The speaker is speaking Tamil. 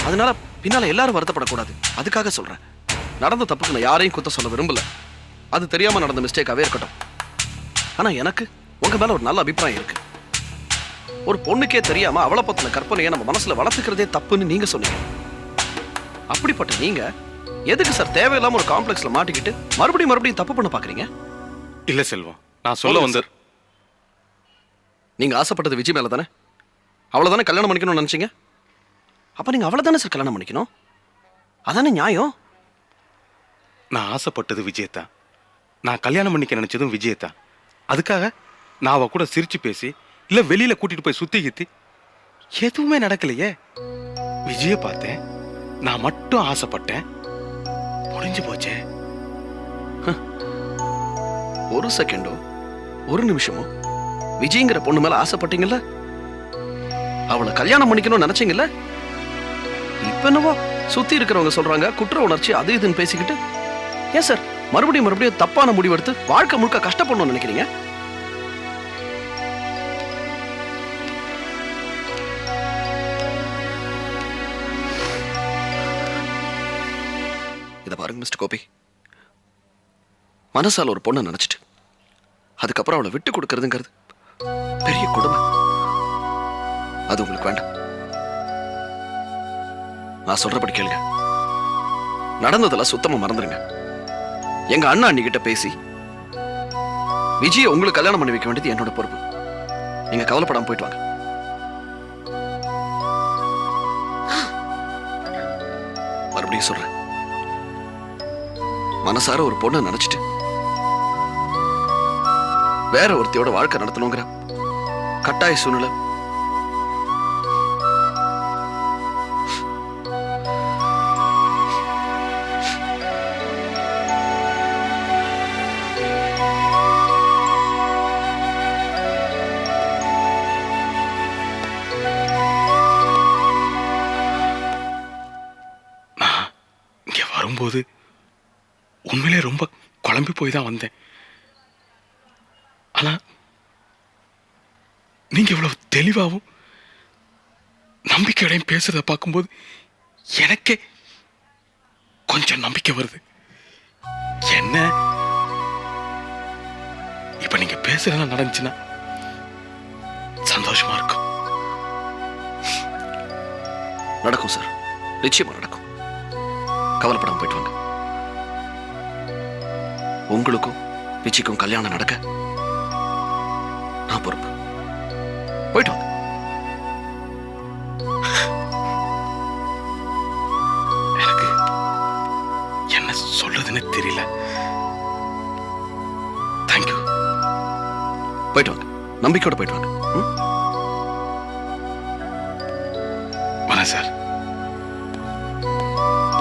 அதனால பின்னால எல்லாரும் வருத்தப்படக்கூடாது. அதுக்காக சொல்றேன். நடந்த தப்புக்கு நான் யாரையும் குத்த சொல்ல விரும்பல. அது தெரியாம நடந்த மிஸ்டேக்காவே இருக்கட்டும். ஆனா எனக்கு உங்க மேல ஒரு நல்ல அபிப்பிராயம் இருக்கு. ஒரு பொண்ணுக்கே தெரியாம அவளை பத்தின கற்பனையை நம்ம மனசுல வளர்த்துக்கிறதே தப்புன்னு நீங்க சொன்னீங்க. அப்படிப்பட்ட நீங்க எதுக்கு சார் தேவையில்லாம ஒரு காம்ப்ளெக்ஸ்ல மாட்டிக்கிட்டு மறுபடியும் தப்பு பண்ண பாக்குறீங்க? இல்ல செல்வம், நான் சொல்ல வந்து நீங்க ஆசைப்பட்டது விஜய் மேல தானே? அவ்வளவுதானே கல்யாணம் பண்ணிக்கணும்னு நினைச்சீங்க? அப்ப நீங்க அவளை தானே சார் கல்யாணம் பண்ணிக்கணும். அதானே நியாயம். நான் ஆசைப்பட்டது விஜயத்தான். நான் கல்யாணம் பண்ணிக்க நினைச்சதும் விஜயத்தான். அதுக்காக நான் அவ கூட சிரிச்சு பேசி இல்ல வெளியில கூட்டிட்டு போய் சுத்தி கித்தி எதுவுமே நடக்கலையே. விஜய பார்த்தேன், நான் மட்டும் ஆசைப்பட்டேன், முடிஞ்சு போச்சே. ஒரு செகண்டோ ஒரு நிமிஷமோ விஜய்ங்கிற பொண்ணு மேல ஆசைப்பட்டீங்கல்ல, அவளை கல்யாணம் பண்ணிக்கணும்னு நினைச்சீங்கல்ல. இப்ப என்னவோ சுத்தி இருக்கிறவங்க சொல்றாங்க குற்ற உணர்ச்சி அது இதுன்னு பேசிக்கிட்டு ஏன் சார் மறுபடியும் தப்பான முடிவெடுத்து வாழ்க்கை முழுக்க கஷ்டப்படணும்னு நினைக்கிறீங்க? இத பாருங்க மிஸ்டர் கோபி, மனசால ஒரு பொண்ணை நினைச்சிட்டு அதுக்கப்புறம் அவளை விட்டு கொடுக்கறதுங்கிறது பெரிய கொடுமை. அது உங்களுக்கு வேண்டாம். நான் சொல்றபடி கேளுங்க. நடந்ததெல்லாம் சுத்தமா மறந்துருங்க. எங்க அண்ணா அண்ணிக்கிட்ட பேசி விஜய உங்களுக்கு கல்யாணம் பண்ணி வைக்க வேண்டியது என்னோட பொறுப்பு. நீங்க கவலைப்படாம போயிட்டு வாங்க. மறுபடியும் சொல்றேன், மனசார ஒரு பொண்ணை நினைச்சிட்டு வேற ஒருத்தியோட வாழ்க்கை நடத்தணுங்கிற கட்டாய சூழ்நிலை வரும்போது உண்மையிலே ரொம்ப குழம்பி போய் தான் வந்தேன். ஆனா நீங்க இவ்வளவு தெளிவாகவும் நம்பிக்கையோடையும் பேசுறத பார்க்கும்போது எனக்கே கொஞ்சம் நம்பிக்கை வருது. என்ன இப்ப நீங்க பேசுறதெல்லாம் நடந்துச்சுன்னா சந்தோஷமா இருக்கும். நடக்கும் சார், நிச்சயமா நடக்கும். கவலைப்படாம போயிட்டு வாங்க. உங்களுக்கும் விஜய்க்கும் கல்யாணம் நடக்க நான் பொறுப்பு. போயிட்டு வாங்க. எனக்கு என்ன சொல்றதுன்னு தெரியல. தேங்க்யூ. போயிட்டு வாங்க, நம்பிக்கையோட போயிட்டு வாங்க. வரேன் சார்.